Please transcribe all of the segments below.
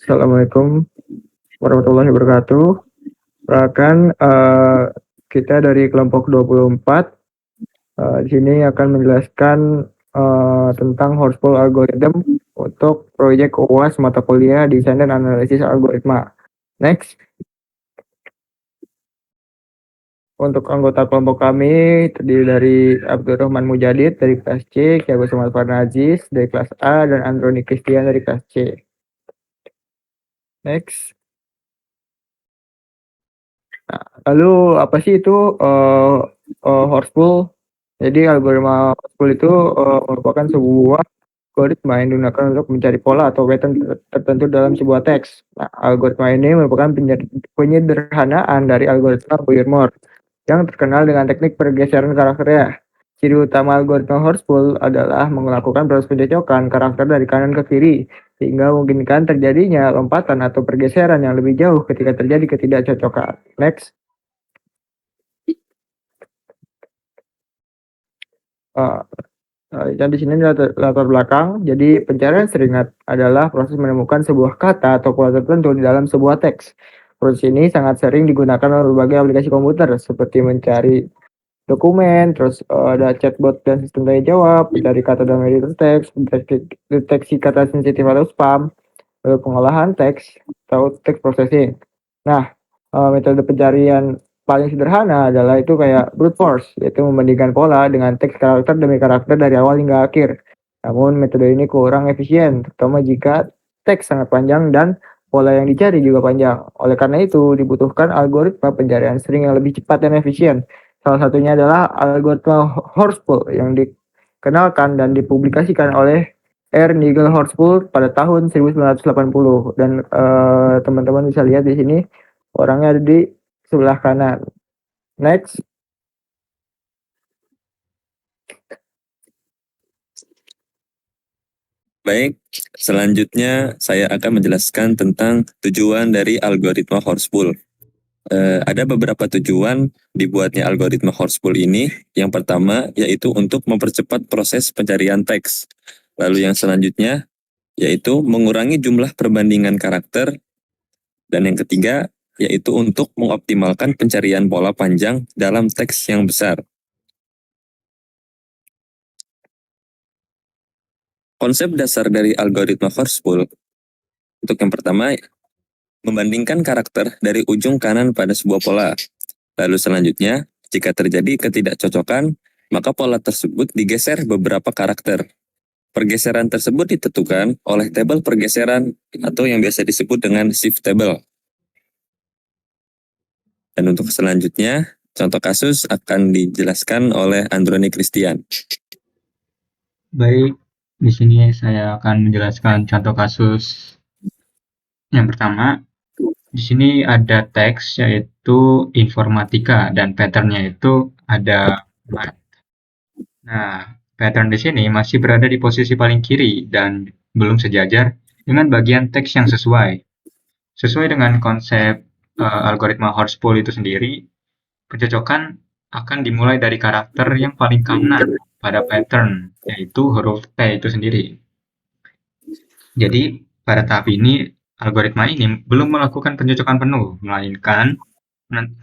Assalamualaikum warahmatullahi wabarakatuh. Perkenalkan, kita dari kelompok 24 di sini akan menjelaskan tentang Horspool algorithm untuk proyek UAS mata kuliah desain dan analisis algoritma. Next. Untuk anggota kelompok kami terdiri dari Abdurrahman Mujadid dari kelas C, Kiago Samal Farnaziz dari kelas A, dan Androni Christian dari kelas C. Next. Nah, lalu apa sih itu Horspool? Jadi algoritma Horspool itu merupakan sebuah algoritma yang digunakan untuk mencari pola atau pattern tertentu dalam sebuah teks. Nah, algoritma ini merupakan penyederhanaan dari algoritma Boyer-Moore yang terkenal dengan teknik pergeseran karakternya. Ciri utama algoritma Horspool adalah melakukan proses pencocokan karakter dari kanan ke kiri, sehingga memungkinkan terjadinya lompatan atau pergeseran yang lebih jauh ketika terjadi ketidakcocokan. Next. Dan di sini latar belakang. Jadi pencarian seringat adalah proses menemukan sebuah kata atau pola tertentu di dalam sebuah teks. Proses ini sangat sering digunakan oleh berbagai aplikasi komputer seperti mencari dokumen, terus ada chatbot dan sistem tanya jawab, mencari kata dalam editor teks, deteksi kata sensitif atau spam, lalu pengolahan teks atau text processing. Nah, metode pencarian paling sederhana adalah itu kayak brute force, yaitu membandingkan pola dengan teks karakter demi karakter dari awal hingga akhir. Namun metode ini kurang efisien, terutama jika teks sangat panjang dan pola yang dicari juga panjang. Oleh karena itu, dibutuhkan algoritma pencarian string yang lebih cepat dan efisien. Salah satunya adalah algoritma Horspool yang dikenalkan dan dipublikasikan oleh R. Nigel Horspool pada tahun 1980. Dan teman-teman bisa lihat di sini orangnya ada di sebelah kanan. Next. Baik, selanjutnya saya akan menjelaskan tentang tujuan dari algoritma Horspool. Ada beberapa tujuan dibuatnya algoritma Horspool ini. Yang pertama yaitu untuk mempercepat proses pencarian teks. Lalu yang selanjutnya yaitu mengurangi jumlah perbandingan karakter. Dan yang ketiga yaitu untuk mengoptimalkan pencarian pola panjang dalam teks yang besar. Konsep dasar dari algoritma Horspool, untuk yang pertama, membandingkan karakter dari ujung kanan pada sebuah pola. Lalu selanjutnya, jika terjadi ketidakcocokan, maka pola tersebut digeser beberapa karakter. Pergeseran tersebut ditentukan oleh tabel pergeseran atau yang biasa disebut dengan shift table. Dan untuk selanjutnya, contoh kasus akan dijelaskan oleh Androni Christian. Baik, di sini saya akan menjelaskan contoh kasus yang pertama. Di sini ada teks yaitu informatika dan patternnya itu ada math. Nah, pattern di sini masih berada di posisi paling kiri dan belum sejajar dengan bagian teks yang sesuai. Sesuai dengan konsep algoritma Horspool itu sendiri, pencocokan akan dimulai dari karakter yang paling kanan pada pattern, yaitu huruf T itu sendiri. Jadi, pada tahap ini, algoritma ini belum melakukan pencocokan penuh, melainkan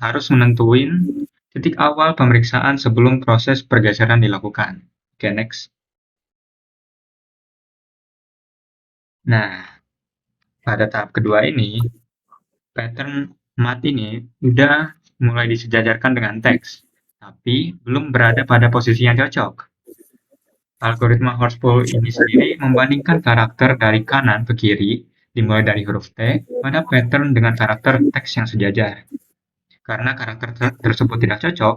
harus menentuin titik awal pemeriksaan sebelum proses pergeseran dilakukan. Oke, next. Nah, pada tahap kedua ini, pattern math ini udah mulai disejajarkan dengan teks, tapi belum berada pada posisi yang cocok. Algoritma Horspool ini sendiri membandingkan karakter dari kanan ke kiri, dimulai dari huruf T, pada pattern dengan karakter teks yang sejajar. Karena karakter tersebut tidak cocok,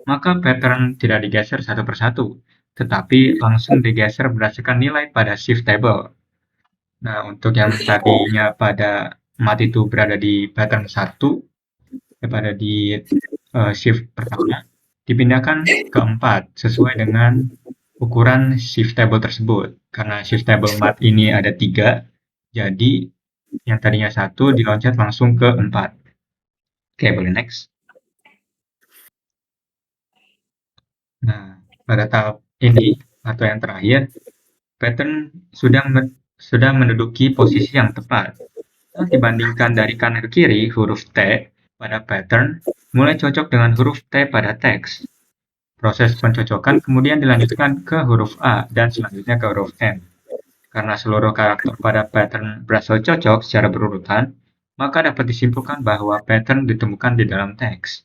maka pattern tidak digeser satu persatu, tetapi langsung digeser berdasarkan nilai pada shift table. Nah, untuk yang tadinya pada mat itu berada di pattern 1, pada di shift pertama, dipindahkan ke 4 sesuai dengan ukuran shift table tersebut. Karena shift table mat ini ada 3, jadi yang tadinya 1 diloncat langsung ke 4. Oke, boleh next. Nah, pada tahap ini atau yang terakhir, pattern sudah menduduki posisi yang tepat. Setelah dibandingkan dari kanan ke kiri, huruf T pada pattern mulai cocok dengan huruf T pada teks. Proses pencocokan kemudian dilanjutkan ke huruf A dan selanjutnya ke huruf M. Karena seluruh karakter pada pattern berhasil cocok secara berurutan, maka dapat disimpulkan bahwa pattern ditemukan di dalam teks.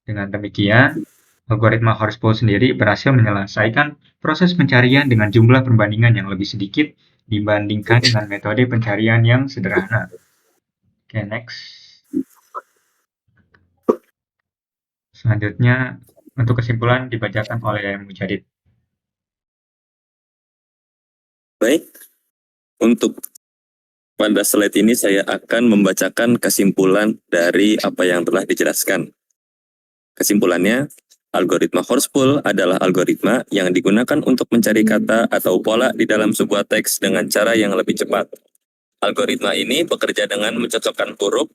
Dengan demikian, algoritma Horspool sendiri berhasil menyelesaikan proses pencarian dengan jumlah perbandingan yang lebih sedikit dibandingkan dengan metode pencarian yang sederhana. Oke, next. Selanjutnya, untuk kesimpulan dibacakan oleh Mujadid. Baik, untuk pada slide ini saya akan membacakan kesimpulan dari apa yang telah dijelaskan. Kesimpulannya, algoritma Horspool adalah algoritma yang digunakan untuk mencari kata atau pola di dalam sebuah teks dengan cara yang lebih cepat. Algoritma ini bekerja dengan mencocokkan huruf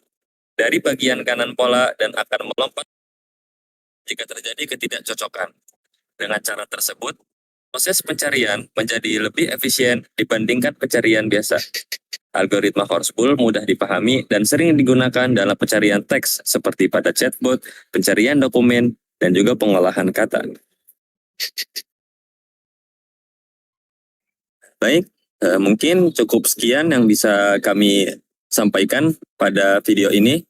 dari bagian kanan pola dan akan melompat jika terjadi ketidakcocokan. Dengan cara tersebut, proses pencarian menjadi lebih efisien dibandingkan pencarian biasa. Algoritma Horspool mudah dipahami dan sering digunakan dalam pencarian teks seperti pada chatbot, pencarian dokumen, dan juga pengolahan kata. Baik, mungkin cukup sekian yang bisa kami sampaikan pada video ini.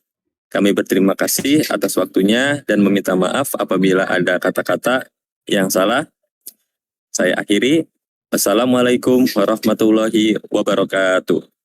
Kami berterima kasih atas waktunya dan meminta maaf apabila ada kata-kata yang salah. Saya akhiri. Wassalamualaikum warahmatullahi wabarakatuh.